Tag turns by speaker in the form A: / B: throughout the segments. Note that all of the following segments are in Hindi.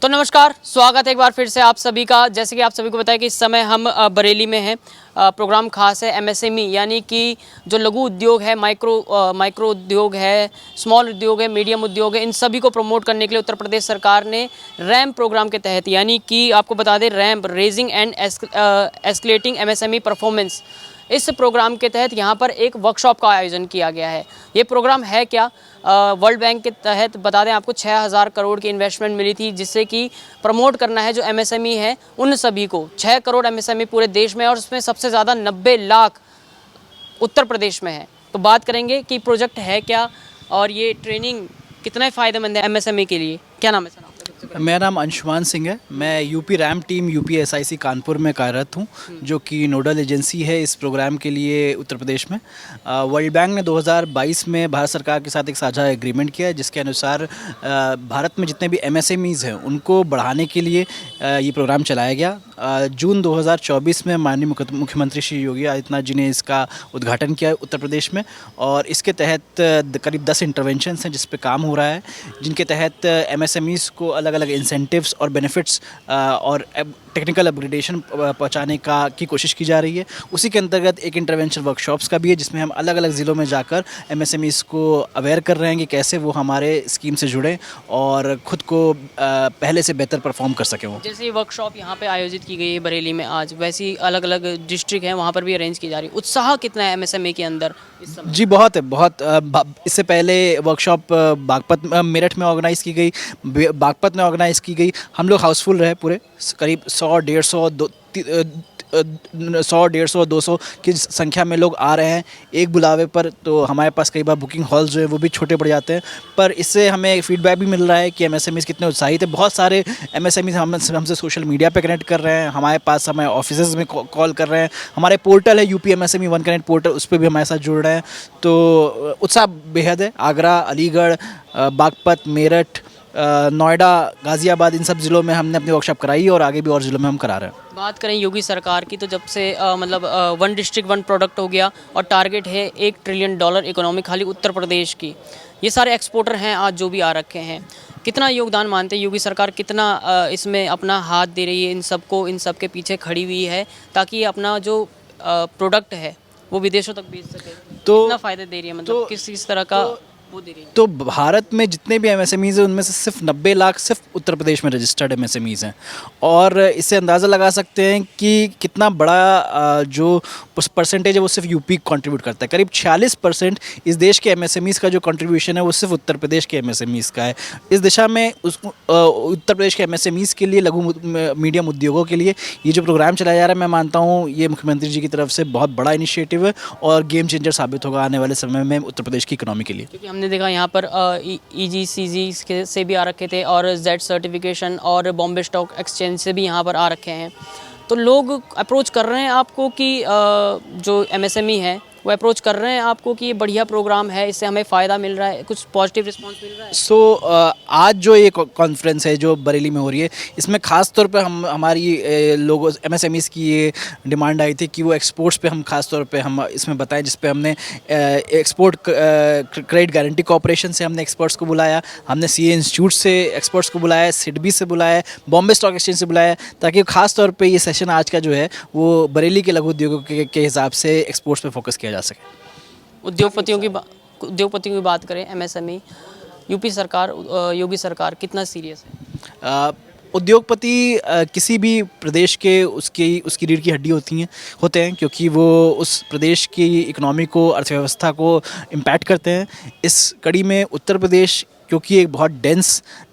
A: तो नमस्कार, स्वागत है एक बार फिर से आप सभी का। जैसे कि आप सभी को पता है कि इस समय हम बरेली में हैं। प्रोग्राम खास है एमएसएमई यानी कि जो लघु उद्योग है, माइक्रो उद्योग है, स्मॉल उद्योग है, मीडियम उद्योग है, इन सभी को प्रमोट करने के लिए उत्तर प्रदेश सरकार ने रैम्प प्रोग्राम के तहत, यानी कि आपको बता दें ramp raising and escalating MSME performance, इस प्रोग्राम के तहत यहाँ पर एक वर्कशॉप का आयोजन किया गया है। ये प्रोग्राम है क्या? वर्ल्ड बैंक के तहत बता दें आपको 6000 करोड़ की इन्वेस्टमेंट मिली थी, जिससे कि प्रमोट करना है जो एमएसएमई है उन सभी को। 6 करोड़ एमएसएमई पूरे देश में, और उसमें सबसे ज़्यादा 90 लाख उत्तर प्रदेश में है। तो बात करेंगे कि प्रोजेक्ट है क्या और ये ट्रेनिंग कितना फ़ायदेमंद है एमएसएमई के लिए। क्या नाम है सर आपका?
B: मेरा नाम अंशुमान सिंह है। मैं यूपी रैम टीम यूपीएसआईसी कानपुर में कार्यरत हूँ, जो कि नोडल एजेंसी है इस प्रोग्राम के लिए उत्तर प्रदेश में। वर्ल्ड बैंक ने 2022 में भारत सरकार के साथ एक साझा एग्रीमेंट किया है, जिसके अनुसार भारत में जितने भी एमएसएमईज़ हैं उनको बढ़ाने के लिए ये प्रोग्राम चलाया गया। जून 2024 में माननीय मुख्यमंत्री श्री योगी आदित्यनाथ जी ने इसका उद्घाटन किया उत्तर प्रदेश में, और इसके तहत करीब 10 इंटरवेंशंस हैं जिस पे काम हो रहा है, जिनके तहत एमएसएमईज़ को अलग अलग इंसेंटिव्स और बेनिफिट्स और टेक्निकल अपग्रेडेशन पहुंचाने की कोशिश की जा रही है। उसी के अंतर्गत एक इंटरवेंशन वर्कशॉप्स का भी है, जिसमें हम अलग अलग ज़िलों में जाकर एमएसएमईज़ को अवेयर कर रहे हैं कि कैसे वो हमारे स्कीम से जुड़ें और ख़ुद को पहले से बेहतर परफॉर्म कर सकें। वो जैसे
A: वर्कशॉप यहाँ पे आयोजित की गई है बरेली में आज, वैसी अलग अलग डिस्ट्रिक्ट हैं वहाँ पर भी अरेंज की जा रही है। उत्साह कितना है एमएसएमई के अंदर इस समय?
B: जी बहुत है, बहुत। इससे पहले वर्कशॉप बागपत मेरठ में ऑर्गेनाइज़ की गई, बागपत में ऑर्गेनाइज़ की गई। हम लोग हाउसफुल रहे पूरे, करीब 100-150-200 की संख्या में लोग आ रहे हैं एक बुलावे पर। तो हमारे पास कई बार बुकिंग हॉल्स जो है वो भी छोटे पड़ जाते हैं, पर इससे हमें फीडबैक भी मिल रहा है कि एमएसएमईज़ कितने उत्साहित है। बहुत सारे एमएसएमईज़ हमसे सोशल मीडिया पे कनेक्ट कर रहे हैं, हमारे पास हमारे ऑफिसेज में कॉल कर रहे हैं, हमारे पोर्टल है UP MSME one connect portal, उस पर भी हमारे साथ जुड़ रहे हैं। तो उत्साह बेहद है। आगरा, अलीगढ़, बागपत, मेरठ, नोएडा, गाज़ियाबाद, इन सब ज़िलों में हमने अपनी वर्कशॉप कराई और आगे भी और ज़िलों में हम करा रहे हैं।
A: बात करें योगी सरकार की, तो जब से वन डिस्ट्रिक्ट वन प्रोडक्ट हो गया और टारगेट है $1 ट्रिलियन इकोनॉमी खाली उत्तर प्रदेश की। ये सारे एक्सपोर्टर हैं आज जो भी आ रखे हैं, कितना योगदान मानते हैं योगी सरकार, कितना इसमें अपना हाथ दे रही है इन सबको, इन सब के पीछे खड़ी हुई है ताकि अपना जो प्रोडक्ट है वो विदेशों तक बेच सके? तो कितना फ़ायदा दे रही है, मतलब किस तरह का वो दे रही है?
B: तो भारत में जितने भी एमएसएमईज़ हैं उनमें से सिर्फ 90 लाख सिर्फ उत्तर प्रदेश में रजिस्टर्ड एमएसएमईज़ हैं, और इससे अंदाज़ा लगा सकते हैं कि कितना बड़ा जो परसेंटेज है वो सिर्फ यूपी कंट्रीब्यूट करता है। करीब 46% इस देश के एमएसएमईज़ का जो कंट्रीब्यूशन है वो सिर्फ उत्तर प्रदेश के एमएसएमईज़ का है। इस दिशा में उत्तर प्रदेश के एमएसएमईज़ के लिए, लघु मीडियम उद्योगों के लिए ये जो प्रोग्राम चलाया जा रहा है, मैं मानता हूँ ये मुख्यमंत्री जी की तरफ से बहुत बड़ा इनिशिएटिव है और गेम चेंजर साबित होगा आने वाले समय में उत्तर प्रदेश की इकोनॉमी के लिए।
A: क्योंकि हमने देखा यहाँ पर EGCG से भी आ रखे थे, और जेड सर्टिफिकेशन और बॉम्बे स्टॉक एक्सचेंज से भी यहाँ पर आ रखे हैं। तो लोग अप्रोच कर रहे हैं आपको कि जो एमएसएमई है वो अप्रोच कर रहे हैं आपको कि ये बढ़िया प्रोग्राम है, इससे हमें फ़ायदा मिल रहा है, कुछ पॉजिटिव रिस्पांस मिल रहा है?
B: आज जो ये कॉन्फ्रेंस है जो बरेली में हो रही है, इसमें ख़ास तौर पे हमारी लोगों एमएसएमईज़ की ये डिमांड आई थी कि वो एक्सपोर्ट्स पे हम ख़ास तौर पे हम इसमें बताएं, जिस पे हमने एक्सपोर्ट क्रेडिट गारंटी कॉर्पोरेशन से हमने एक्सपर्ट्स को बुलाया, हमने सीए इंस्टीट्यूट से एक्सपर्ट्स को बुलाया, सिडबी से बुलाया, बॉम्बे स्टॉक एक्सचेंज से बुलाया, ताकि ख़ास तौर पर ये सेशन आज का जो है वो बरेली के लघु उद्योगों के हिसाब से एक्सपोर्ट्स पे फोकस किया जा सके।
A: उद्योगपतियों की बात करें, एमएसएमई, यूपी सरकार, योगी सरकार कितना सीरियस है?
B: उद्योगपति किसी भी प्रदेश के उसकी रीढ़ की हड्डी होते हैं, क्योंकि वो उस प्रदेश की इकोनॉमी को, अर्थव्यवस्था को इम्पैक्ट करते हैं। इस कड़ी में उत्तर प्रदेश, क्योंकि एक बहुत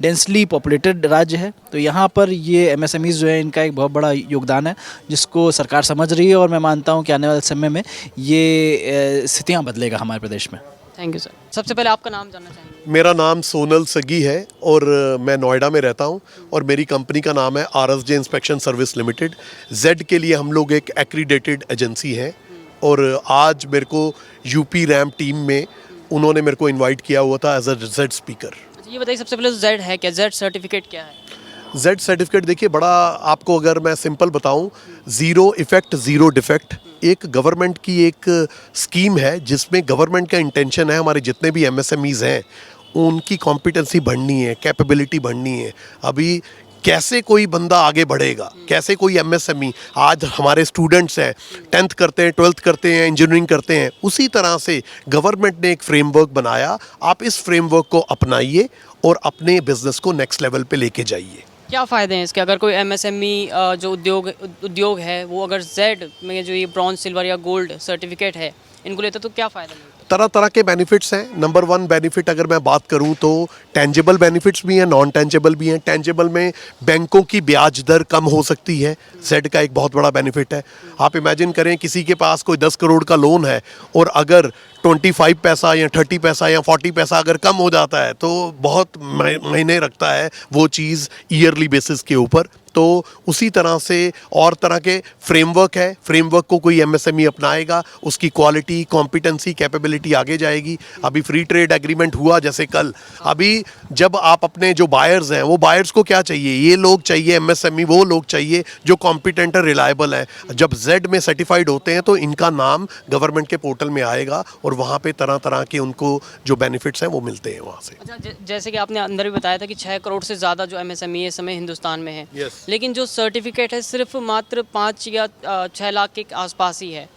B: डेंसली पॉपुलेटेड राज्य है, तो यहाँ पर ये एमएसएमईज़ जो है इनका एक बहुत बड़ा योगदान है, जिसको सरकार समझ रही है, और मैं मानता हूँ कि आने वाले समय में ये स्थितियाँ बदलेगा हमारे प्रदेश में।
A: Thank you sir. सबसे पहले आपका नाम जानना चाहेंगे?
C: मेरा नाम सोनल सगी है और मैं नोएडा में रहता हूं, और मेरी कंपनी का नाम है RSJ inspection service limited. Z के लिए हम लोग एक एक्रीडेटेड एजेंसी हैं, और आज मेरे को यूपी रैम्प टीम में उन्होंने मेरे को इनवाइट किया हुआ था एज अ जेड स्पीकर।
A: ये बताइए सबसे पहले जेड है क्या, जेड सर्टिफिकेट क्या है?
C: जेड सर्टिफिकेट देखिए, बड़ा आपको अगर मैं सिंपल बताऊं, ज़ीरो इफेक्ट ज़ीरो डिफेक्ट एक गवर्नमेंट की एक स्कीम है, जिसमें गवर्नमेंट का इंटेंशन है हमारे जितने भी एमएसएमईज़ हैं उनकी कॉम्पिटेंसी बढ़नी है, कैपेबिलिटी बढ़नी है। अभी कैसे कोई बंदा आगे बढ़ेगा, कैसे कोई एमएसएमई, आज हमारे स्टूडेंट्स हैं 10th करते हैं, 12th करते हैं, इंजीनियरिंग करते हैं, उसी तरह से गवर्नमेंट ने एक फ्रेमवर्क बनाया। आप इस फ्रेमवर्क को अपनाइए और अपने बिजनेस को नेक्स्ट लेवल पे लेके जाइए।
A: क्या फ़ायदे हैं इसके? अगर कोई एमएसएमई जो उद्योग है वो अगर जेड में जो ये ब्रॉन्ज, सिल्वर या गोल्ड सर्टिफिकेट है इनको लेता तो क्या फ़ायदा मिलता है?
C: तरह तरह के बेनिफिट्स हैं। नंबर 1 बेनिफिट अगर मैं बात करूं तो टेंजिबल बेनिफिट्स भी हैं, नॉन टेंजिबल भी हैं। टेंजिबल में बैंकों की ब्याज दर कम हो सकती है, जेड का एक बहुत बड़ा बेनिफिट है। आप इमेजिन करें किसी के पास कोई 10 करोड़ का लोन है और अगर 25 पैसा या 30 पैसा या 40 पैसा अगर कम हो जाता है तो बहुत महीने रखता है वो चीज़ ईयरली बेसिस के ऊपर। तो उसी तरह से और तरह के फ्रेमवर्क है, फ्रेमवर्क को कोई एमएसएमई अपनाएगा, उसकी क्वालिटी, कॉम्पिटेंसी, कैपेबिलिटी आगे जाएगी। अभी फ्री ट्रेड एग्रीमेंट हुआ जैसे कल, अभी जब आप अपने जो बायर्स हैं वो बायर्स को क्या चाहिए, ये लोग चाहिए एमएसएमई, वो लोग चाहिए जो कॉम्पिटेंट और रिलायबल है। जब जेड में सर्टिफाइड होते हैं तो इनका नाम गवर्नमेंट के पोर्टल में आएगा और वहाँ पे तरह तरह के उनको जो बेनिफिट्स हैं वो मिलते हैं वहाँ से।
A: अच्छा, जैसे कि आपने अंदर भी बताया था कि 6 करोड़ से ज़्यादा जो एमएसएमई इस समय हिंदुस्तान में है।
C: Yes.
A: लेकिन जो सर्टिफिकेट है सिर्फ मात्र 5 या 6 लाख के आसपास ही है।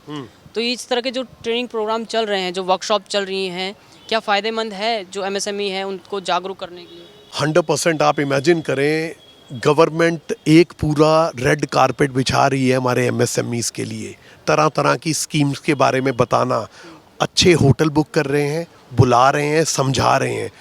A: तो इस तरह के जो ट्रेनिंग प्रोग्राम चल रहे हैं, जो वर्कशॉप चल रही हैं, क्या फ़ायदेमंद है जो एमएसएमई है उनको जागरूक करने के लिए?
C: 100% आप इमेजिन करें, गवर्नमेंट एक पूरा रेड कारपेट बिछा रही है हमारे एमएसएमईज़ के लिए। तरह तरह की स्कीम्स के बारे में बताना, अच्छे होटल बुक कर रहे हैं, बुला रहे हैं, समझा रहे हैं।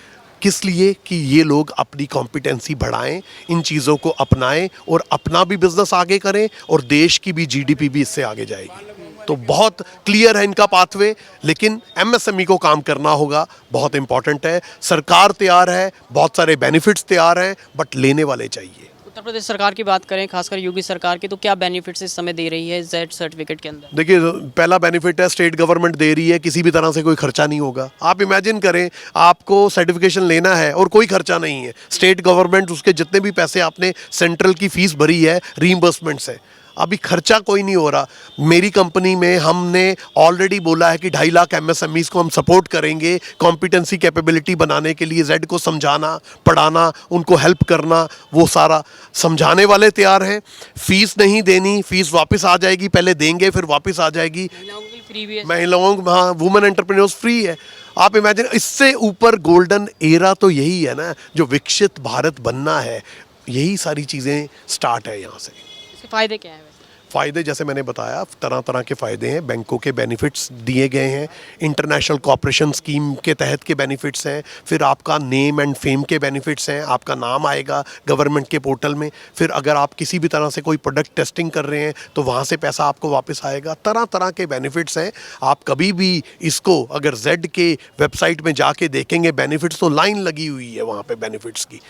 C: किस लिए? कि ये लोग अपनी कॉम्पिटेंसी बढ़ाएं, इन चीज़ों को अपनाएं और अपना भी बिजनेस आगे करें और देश की भी जीडीपी भी इससे आगे जाएगी। तो बहुत क्लियर है इनका पाथवे, लेकिन एमएसएमई को काम करना होगा, बहुत इंपॉर्टेंट है। सरकार तैयार है, बहुत सारे बेनिफिट्स तैयार हैं, बट लेने वाले चाहिए।
A: उत्तर प्रदेश सरकार की बात करें, खासकर योगी सरकार की, तो क्या बेनिफिट्स इस समय दे रही है जेड सर्टिफिकेट के अंदर?
C: देखिए, पहला बेनिफिट है स्टेट गवर्नमेंट दे रही है, किसी भी तरह से कोई खर्चा नहीं होगा। आप इमेजिन करें आपको सर्टिफिकेशन लेना है और कोई खर्चा नहीं है, स्टेट गवर्नमेंट उसके जितने भी पैसे आपने सेंट्रल की फीस भरी है रीइंबर्समेंट से, अभी खर्चा कोई नहीं हो रहा। मेरी कंपनी में हमने ऑलरेडी बोला है कि 2.5 लाख एमएसएमईज़ को हम सपोर्ट करेंगे कॉम्पिटेंसी कैपेबिलिटी बनाने के लिए। जेड को समझाना, पढ़ाना, उनको हेल्प करना, वो सारा समझाने वाले तैयार हैं। फीस नहीं देनी, फीस वापस आ जाएगी, पहले देंगे फिर वापस आ जाएगी।
A: महिलाओं के लिए फ्री भी है?
C: महिलाओं, हाँ, वुमेन एंटरप्रेन्योर्स फ्री है। आप इमेजिन, इससे ऊपर गोल्डन एरा तो यही है ना, जो विकसित भारत बनना है, यही सारी चीज़ें स्टार्ट है यहाँ से।
A: फ़ायदे क्या हैं वैसे?
C: फ़ायदे जैसे मैंने बताया, तरह तरह के फ़ायदे हैं। बैंकों के बेनिफिट्स दिए गए हैं, इंटरनेशनल कॉपरेशन स्कीम के तहत के बेनिफिट्स हैं, फिर आपका नेम एंड फेम के बेनिफिट्स हैं, आपका नाम आएगा गवर्नमेंट के पोर्टल में। फिर अगर आप किसी भी तरह से कोई प्रोडक्ट टेस्टिंग कर रहे हैं तो वहाँ से पैसा आपको वापस आएगा। तरह तरह के बेनिफिट्स हैं। आप कभी भी इसको अगर जेड के वेबसाइट में जाके देखेंगे बेनिफिट्स, तो लाइन लगी हुई है वहाँ पे बेनिफिट्स की।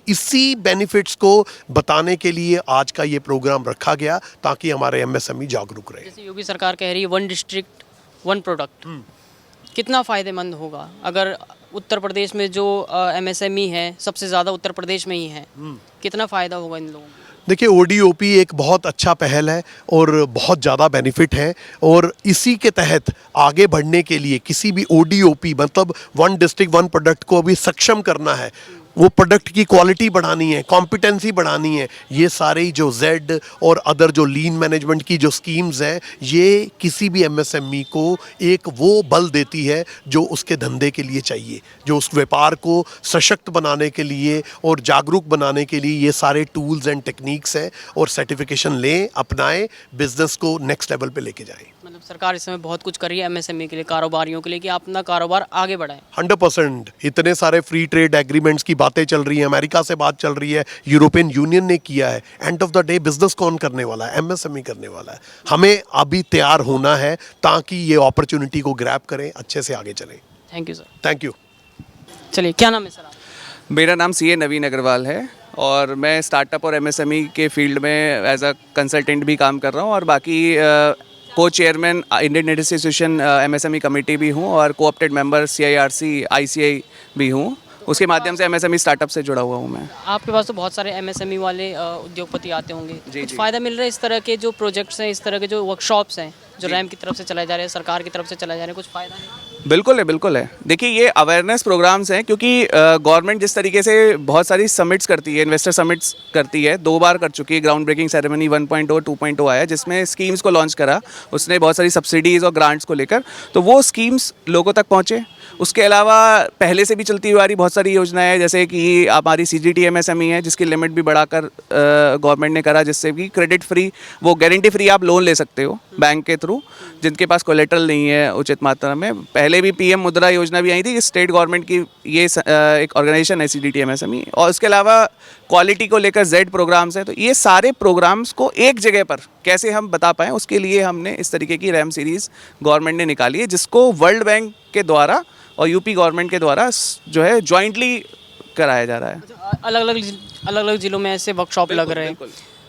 C: इसी बेनिफिट्स को बताने के लिए आज का ये प्रोग्राम रखा गया, ताकि हमारे एमएसएमई जागरूक रहे।
A: जैसे योगी सरकार कह रही है 1 डिस्ट्रिक्ट 1 प्रोडक्ट, कितना फ़ायदेमंद होगा अगर उत्तर प्रदेश में जो एमएसएमई है सबसे ज़्यादा उत्तर प्रदेश में ही है, कितना फ़ायदा होगा इन लोगों को?
C: देखिए, ओडीओपी एक बहुत अच्छा पहल है और बहुत ज़्यादा बेनिफिट है, और इसी के तहत आगे बढ़ने के लिए किसी भी ओडीओपी मतलब 1 डिस्ट्रिक्ट 1 प्रोडक्ट को अभी सक्षम करना है, वो प्रोडक्ट की क्वालिटी बढ़ानी है, कॉम्पिटेंसी बढ़ानी है। ये सारे जो जेड और अदर जो लीन मैनेजमेंट की जो स्कीम्स हैं, ये किसी भी एमएसएमई को एक वो बल देती है जो उसके धंधे के लिए चाहिए, जो उस व्यापार को सशक्त बनाने के लिए और जागरूक बनाने के लिए ये सारे टूल्स एंड टेक्निक्स हैं। और सर्टिफिकेशन लें, अपनाएं, बिजनेस को नेक्स्ट लेवल पे लेके जाएं।
A: मतलब सरकार इस समय बहुत कुछ कर रही है एमएसएमई के लिए, कारोबारियों के लिए, कि आप अपना कारोबार आगे बढ़ाएं।
C: 100%। इतने सारे फ्री ट्रेड एग्रीमेंट्स की बातें चल रही हैं, अमेरिका से बात चल रही है, यूरोपियन यूनियन ने किया है। End of the day business कौन करने वाला है? एमएसएमई करने वाला है। हमें अभी तैयार होना है ताकि ये अपॉर्चुनिटी को ग्रैब करें, अच्छे से आगे चलें।
A: Thank you sir.
C: Thank you.
A: चलिए, क्या नाम है सर आपका?
D: मेरा नाम सीए नवीन अग्रवाल है और मैं स्टार्टअप और एमएसएमई के फील्ड में एज अ कंसल्टेंट भी काम कर रहा हूँ, और बाकी को chairman Indian industry association MSME committee भी हूँ, और कोऑप्टेड मेंबर सीआईआरसी आईसीआई भी हूँ। उसके माध्यम से एमएसएमई स्टार्टअप से जुड़ा हुआ हूँ मैं।
A: आपके पास तो बहुत सारे एमएसएमई वाले उद्योगपति आते होंगे,
D: जी,
A: कुछ
D: जी।
A: फ़ायदा मिल रहा है इस तरह के जो प्रोजेक्ट्स हैं, इस तरह के जो वर्कशॉप्स हैं जो रैम की तरफ से चलाए जा रहे हैं, सरकार की तरफ से चलाए जा रहे हैं, कुछ फ़ायदा नहीं?
D: बिल्कुल है, बिल्कुल है। देखिए ये अवेयरनेस प्रोग्राम्स हैं क्योंकि गवर्नमेंट जिस तरीके से बहुत सारी समिट्स करती है, इन्वेस्टर समिट्स करती है, 2 बार कर चुकी है। ग्राउंड ब्रेकिंग सेरेमनी 1.0 2.0 आया जिसमें स्कीम्स को लॉन्च करा, उसने बहुत सारी सब्सिडीज़ और ग्रांट्स को लेकर, तो वो स्कीम्स लोगों तक पहुँचे। उसके अलावा पहले से भी चलती हुई आ रही बहुत सारी योजनाएं हैं, जैसे कि हमारी CGT MSME है जिसकी लिमिट भी बढ़ाकर गवर्नमेंट ने करा, जिससे कि क्रेडिट फ्री, वो गारंटी फ्री आप लोन ले सकते हो बैंक के थ्रू, जिनके पास कोलेटरल नहीं है उचित मात्रा में। पहले भी PM मुद्रा योजना भी आई थी, स्टेट गवर्नमेंट की ये एक ऑर्गेनाइजेशन है CGT MSME। और उसके अलावा क्वालिटी को लेकर Z प्रोग्राम्स हैं। तो ये सारे प्रोग्राम्स को एक जगह पर कैसे हम बता पाएँ, उसके लिए हमने इस तरीके की रैम सीरीज़ गवर्नमेंट ने निकाली है, जिसको वर्ल्ड बैंक के द्वारा और UP गवर्नमेंट के द्वारा जो है जॉइंटली कराया जा रहा है।
A: अलग अलग ज़िलों में ऐसे वर्कशॉप लग रहे हैं,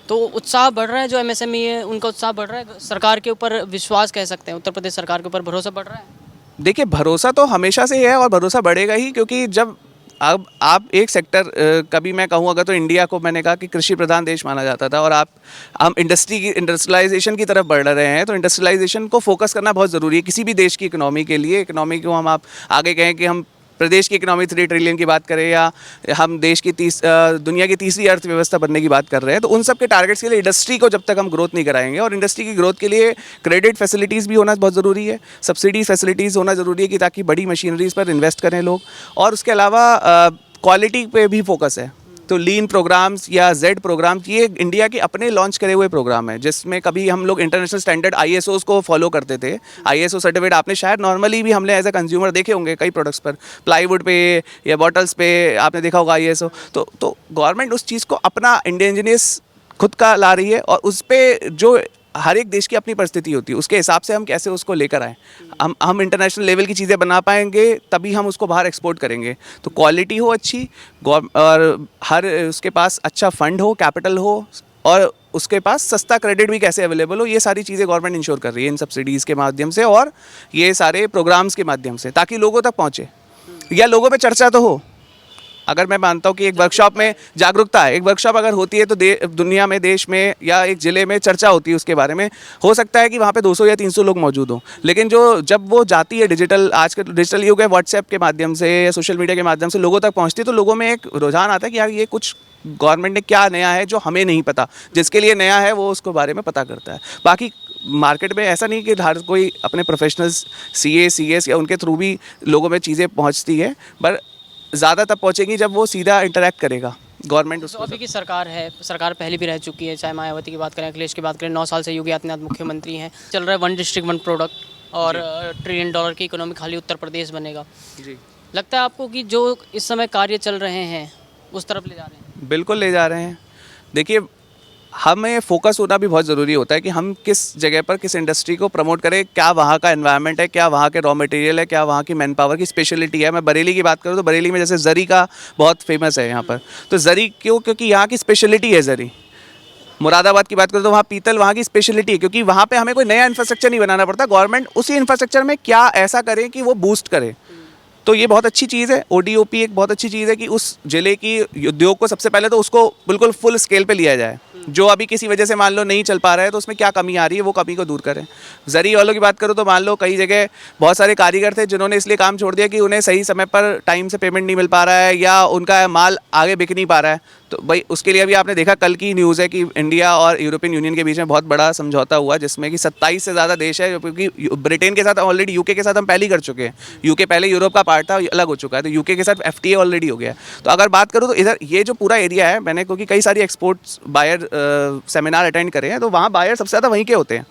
A: तो उत्साह बढ़ रहा है। जो MSME है उनका उत्साह बढ़ रहा है, सरकार के ऊपर विश्वास कह सकते हैं, उत्तर प्रदेश सरकार के ऊपर भरोसा बढ़ रहा है।
D: देखिए भरोसा तो हमेशा से है और भरोसा बढ़ेगा ही, क्योंकि जब अब आप एक सेक्टर, कभी मैं कहूँ अगर तो इंडिया को मैंने कहा कि कृषि प्रधान देश माना जाता था, और हम इंडस्ट्रियलाइजेशन की तरफ बढ़ रहे हैं, तो इंडस्ट्रियलाइजेशन को फोकस करना बहुत ज़रूरी है किसी भी देश की इकोनॉमी के लिए। इकोनॉमी को हम आप आगे कहें कि हम प्रदेश की इकोनॉमी 3 ट्रिलियन की बात करें, या हम देश की दुनिया की तीसरी अर्थव्यवस्था बनने की बात कर रहे हैं, तो उन सब के टारगेट्स के लिए इंडस्ट्री को जब तक हम ग्रोथ नहीं कराएंगे, और इंडस्ट्री की ग्रोथ के लिए क्रेडिट फैसिलिटीज़ भी होना बहुत ज़रूरी है, सब्सिडी फैसिलिटीज़ होना ज़रूरी है कि ताकि बड़ी मशीनरीज़ पर इन्वेस्ट करें लोग। और उसके अलावा क्वालिटी पे भी फोकस है, तो लीन प्रोग्राम्स या Z प्रोग्राम्स ये इंडिया के अपने लॉन्च करे हुए प्रोग्राम है, जिसमें कभी हम लोग इंटरनेशनल स्टैंडर्ड ISOs को फॉलो करते थे। ISO सर्टिफिकेट आपने शायद नॉर्मली भी हमने एज ए कंज्यूमर देखे होंगे कई प्रोडक्ट्स पर, प्लाईवुड पे या बॉटल्स पे आपने देखा होगा ISO। तो गवर्नमेंट उस चीज़ को अपना इंडिजिनियस खुद का ला रही है, और उस पर जो हर एक देश की अपनी परिस्थिति होती है, उसके हिसाब से हम कैसे उसको लेकर आएँ। हम इंटरनेशनल लेवल की चीज़ें बना पाएंगे तभी हम उसको बाहर एक्सपोर्ट करेंगे। तो क्वालिटी हो अच्छी, और हर उसके पास अच्छा फंड हो, कैपिटल हो, और उसके पास सस्ता क्रेडिट भी कैसे अवेलेबल हो, ये सारी चीज़ें गवर्नमेंट इंश्योर कर रही है इन सब्सिडीज़ के माध्यम से और ये सारे प्रोग्राम्स के माध्यम से, ताकि लोगों तक पहुँचे या लोगों पर चर्चा तो हो। अगर मैं मानता हूँ कि एक वर्कशॉप में जागरूकता है, एक वर्कशॉप अगर होती है तो दुनिया में, देश में या एक ज़िले में चर्चा होती है उसके बारे में, हो सकता है कि वहाँ पे 200 या 300 लोग मौजूद हों, लेकिन जब वो जाती है डिजिटल, आज का डिजिटल युग है, व्हाट्सएप के माध्यम से या सोशल मीडिया के माध्यम से लोगों तक पहुँचती है, तो लोगों में एक रुझान आता है कि यार ये कुछ गवर्नमेंट ने क्या नया है जो हमें नहीं पता, जिसके लिए नया है वो उसको बारे में पता करता है। बाकी मार्केट में ऐसा नहीं कि हर कोई अपने प्रोफेशनल्स CA CS या उनके थ्रू भी लोगों में चीज़ें पहुँचती है, पर ज़्यादा तब पहुँचेगी जब वो सीधा इंटरेक्ट करेगा गवर्नमेंट उसको।
A: तो अभी की सरकार है, सरकार पहले भी रह चुकी है, चाहे मायावती की बात करें, अखिलेश की बात करें, 9 साल से योगी आदित्यनाथ मुख्यमंत्री हैं। चल रहा है 1 डिस्ट्रिक्ट 1 प्रोडक्ट और $1 ट्रिलियन की इकोनॉमी खाली उत्तर प्रदेश बनेगा।
D: जी,
A: लगता है आपको कि जो इस समय कार्य चल रहे हैं उस तरफ ले जा रहे हैं?
D: बिल्कुल ले जा रहे हैं। देखिए हमें फोकस होना भी बहुत ज़रूरी होता है कि हम किस जगह पर किस इंडस्ट्री को प्रमोट करें, क्या वहाँ का एनवायरनमेंट है, क्या वहाँ के रॉ मटेरियल है, क्या वहाँ की मैन पावर की स्पेशलिटी है। मैं बरेली की बात करूँ तो बरेली में जैसे जरी का बहुत फेमस है यहाँ पर, तो जरी क्यों? क्योंकि यहाँ की स्पेशलिटी है जरी। मुरादाबाद की बात करें तो वहाँ पीतल वहाँ की स्पेशलिटी है, क्योंकि वहाँ पे हमें कोई नया इंफ्रास्ट्रक्चर नहीं बनाना पड़ता, गवर्नमेंट उसी इंफ्रास्ट्रक्चर में क्या ऐसा करे कि वो बूस्ट करे। तो ये बहुत अच्छी चीज़ है। ODOP एक बहुत अच्छी चीज़ है कि उस ज़िले की उद्योग को सबसे पहले तो उसको बिल्कुल फुल स्केल पे लिया जाए। जो अभी किसी वजह से मान लो नहीं चल पा रहा है तो उसमें क्या कमी आ रही है वो कमी को दूर करें। जरी वालों की बात करूँ तो मान लो कई जगह बहुत सारे कारीगर थे जिन्होंने इसलिए काम छोड़ दिया कि उन्हें सही समय पर टाइम से पेमेंट नहीं मिल पा रहा है या उनका माल आगे बिक नहीं पा रहा है। तो भाई उसके लिए अभी आपने देखा कल की न्यूज़ है कि इंडिया और यूरोपियन यूनियन के बीच में बहुत बड़ा समझौता हुआ जिसमें कि 27 से ज़्यादा देश है, क्योंकि ब्रिटेन के साथ ऑलरेडी UK के साथ हम पहले ही कर चुके हैं। UK पहले यूरोप का पार्ट था, अलग हो चुका है, तो UK के साथ FTA ऑलरेडी हो गया है। तो अगर बात करूँ तो इधर ये जो पूरा एरिया है, मैंने क्योंकि कई सारी एक्सपोर्ट्स बायर सेमिनार अटेंड करे हैं, तो वहाँ बायर सबसे ज़्यादा वहीं के होते हैं।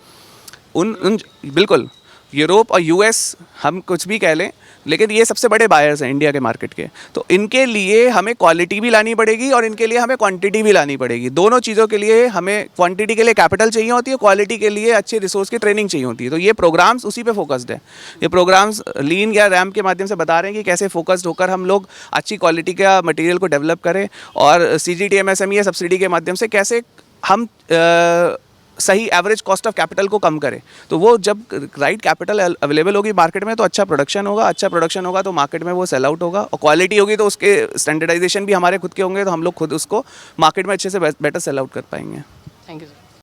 D: उन बिल्कुल यूरोप और US हम कुछ भी कह लें, लेकिन ये सबसे बड़े बायर्स हैं इंडिया के मार्केट के। तो इनके लिए हमें क्वालिटी भी लानी पड़ेगी और इनके लिए हमें क्वांटिटी भी लानी पड़ेगी। दोनों चीज़ों के लिए हमें क्वांटिटी के लिए कैपिटल चाहिए होती है, क्वालिटी के लिए अच्छे रिसोर्स की ट्रेनिंग चाहिए होती है। तो ये प्रोग्राम्स उसी पे फोकस्ड है। ये प्रोग्राम्स लीन या रैम के माध्यम से बता रहे हैं कि कैसे फोकस्ड होकर हम लोग अच्छी क्वालिटी का मटीरियल को डेवलप करें, और CGT MSME या सब्सिडी के माध्यम से कैसे हम सही एवरेज कॉस्ट ऑफ कैपिटल को कम करें। तो वो जब राइट कैपिटल अवेलेबल होगी मार्केट में तो अच्छा प्रोडक्शन होगा तो मार्केट में वो सेल आउट होगा, और क्वालिटी होगी तो उसके स्टैंडर्डाइजेशन भी हमारे खुद के होंगे, तो हम लोग खुद उसको मार्केट में अच्छे से बेटर सेल आउट कर पाएंगे।
A: Thank you sir.